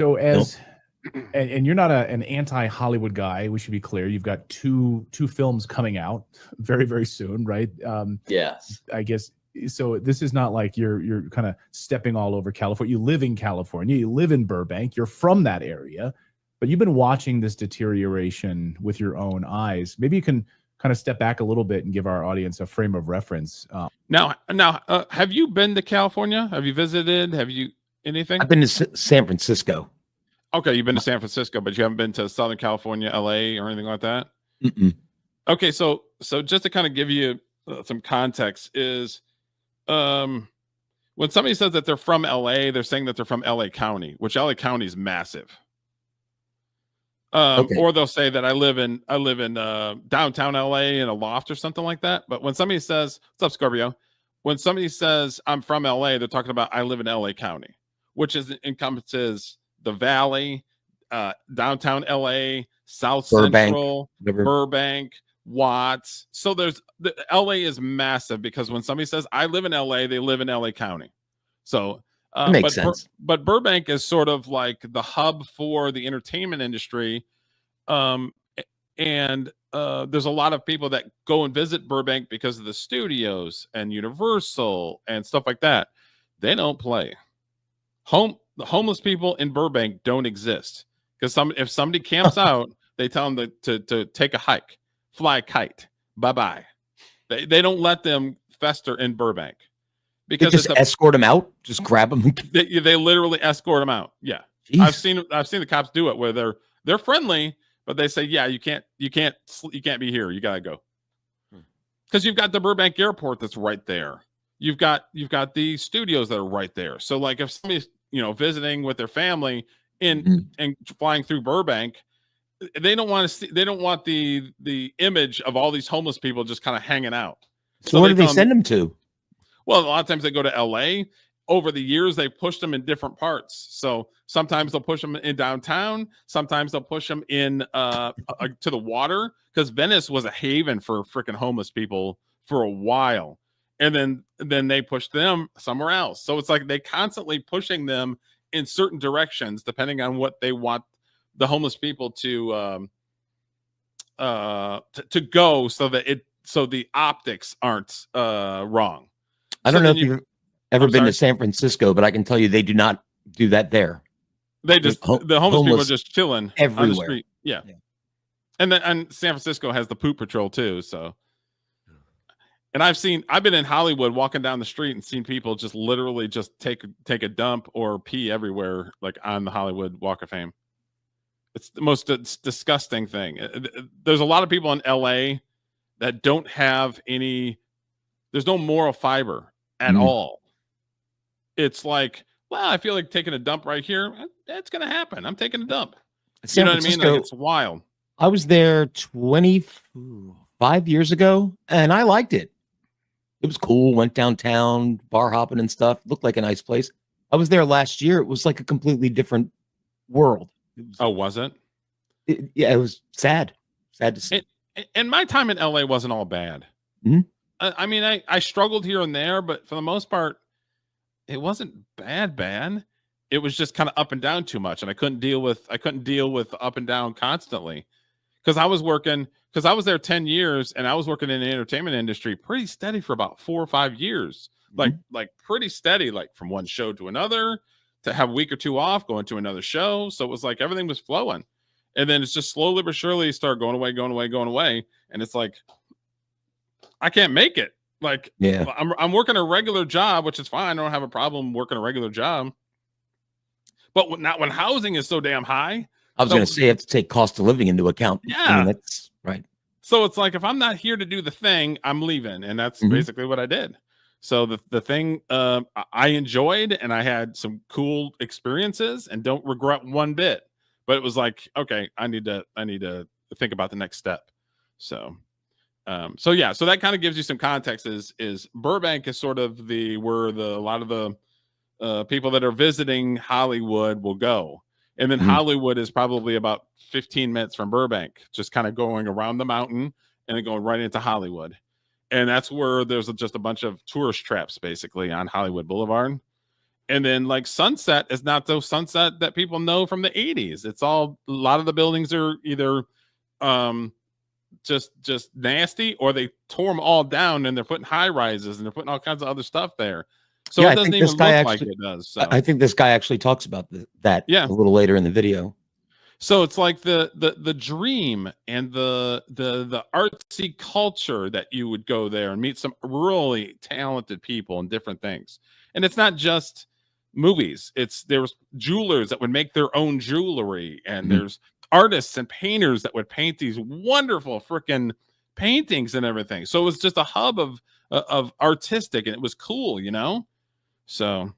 So Nope. and you're not an anti-Hollywood guy. We should be clear. You've got two films coming out very, very soon, right? Yes. I guess so. This is not like you're kind of stepping all over California. You live in California. You live in Burbank. You're from that area, but you've been watching this deterioration with your own eyes. Maybe you can kind of step back a little bit and give our audience a frame of reference. Now, have you been to California? Have you visited? Have you anything? I've been to San Francisco. Okay, you've been to San Francisco, but you haven't been to Southern California, LA, or anything like that? Mm-mm. Okay, so just to kind of give you some context is when somebody says that they're from LA, they're saying that they're from LA County, which LA County is massive. Okay. Or they'll say that I live in downtown LA in a loft or something like that. But when somebody says, "What's up, Scorpio?" When somebody says I'm from LA, they're talking about I live in LA County, which encompasses the Valley, downtown LA, South Burbank, Central, Burbank, Watts. So the LA is massive because when somebody says I live in LA, they live in LA County. So makes sense. But Burbank is sort of like the hub for the entertainment industry. And there's a lot of people that go and visit Burbank because of the studios and Universal and stuff like that. They don't play. The homeless people in Burbank don't exist because if somebody camps out, they tell them to take a hike, fly a kite, bye-bye. They don't let them fester in Burbank. Because they just escort them out, just grab them. They literally escort them out. Yeah, jeez. I've seen the cops do it where they're friendly, but they say, yeah, you can't be here. You gotta go because you've got the Burbank Airport that's right there. You've got the studios that are right there. So like if somebody's visiting with their family and flying through Burbank, they don't want to see. They don't want the image of all these homeless people just kind of hanging out. So where do they send them to? Well, a lot of times they go to LA. Over the years, they pushed them in different parts. So sometimes they'll push them in downtown. Sometimes they'll push them in to the water because Venice was a haven for freaking homeless people for a while. And then they push them somewhere else. So it's like they constantly pushing them in certain directions depending on what they want the homeless people to go so the optics aren't wrong. I don't know if you've ever been to San Francisco, but I can tell you they do not do that there. They just the homeless people are just chilling everywhere. On the street. Yeah. And San Francisco has the poop patrol too. So, and I've been in Hollywood walking down the street and seen people just literally just take a dump or pee everywhere, like on the Hollywood Walk of Fame. It's the most disgusting thing. There's a lot of people in LA that don't have there's no moral fiber at all. It's like, well, I feel like taking a dump right here. That's going to happen. I'm taking a dump. You know what I mean? Like, it's wild. I was there 25 years ago and I liked it. It was cool. Went downtown, bar hopping and stuff. Looked like a nice place. I was there last year. It was like a completely different world. Was it? Yeah, it was sad. Sad to see. And my time in LA wasn't all bad. Mm-hmm. I mean, I struggled here and there, but for the most part, it wasn't bad. It was just kind of up and down too much, and I couldn't deal with up and down constantly because I was there 10 years and I was working in the entertainment industry pretty steady for about 4 or 5 years, like pretty steady, like from one show to another, to have a week or two off, going to another show. So it was like everything was flowing, and then it's just slowly but surely start going away, and it's like, I can't make it. Like, yeah, I'm working a regular job, which is fine. I don't have a problem working a regular job. But not when housing is so damn high. I was going to say you have to take cost of living into account. Yeah, I mean, that's right. So it's like if I'm not here to do the thing, I'm leaving, and that's basically what I did. So the thing I enjoyed, and I had some cool experiences, and don't regret one bit. But it was like, okay, I need to think about the next step. So that kind of gives you some context. Is Burbank is sort of where a lot of the people that are visiting Hollywood will go, and then Hollywood is probably about 15 minutes from Burbank, just kind of going around the mountain and then going right into Hollywood, and that's where there's just a bunch of tourist traps basically on Hollywood Boulevard, And then like Sunset is not the Sunset that people know from the 80s. It's all, a lot of the buildings are either just nasty, or they tore them all down and they're putting high rises and they're putting all kinds of other stuff there. So Yeah, it doesn't even look like it does. So I think this guy actually talks about that Yeah. a little later in the video. So it's like the dream and the artsy culture that you would go there and meet some really talented people and different things. And it's not just movies. There's jewelers that would make their own jewelry, and there's artists and painters that would paint these wonderful freaking paintings and everything. So it was just a hub of artistic, and it was cool, you know? So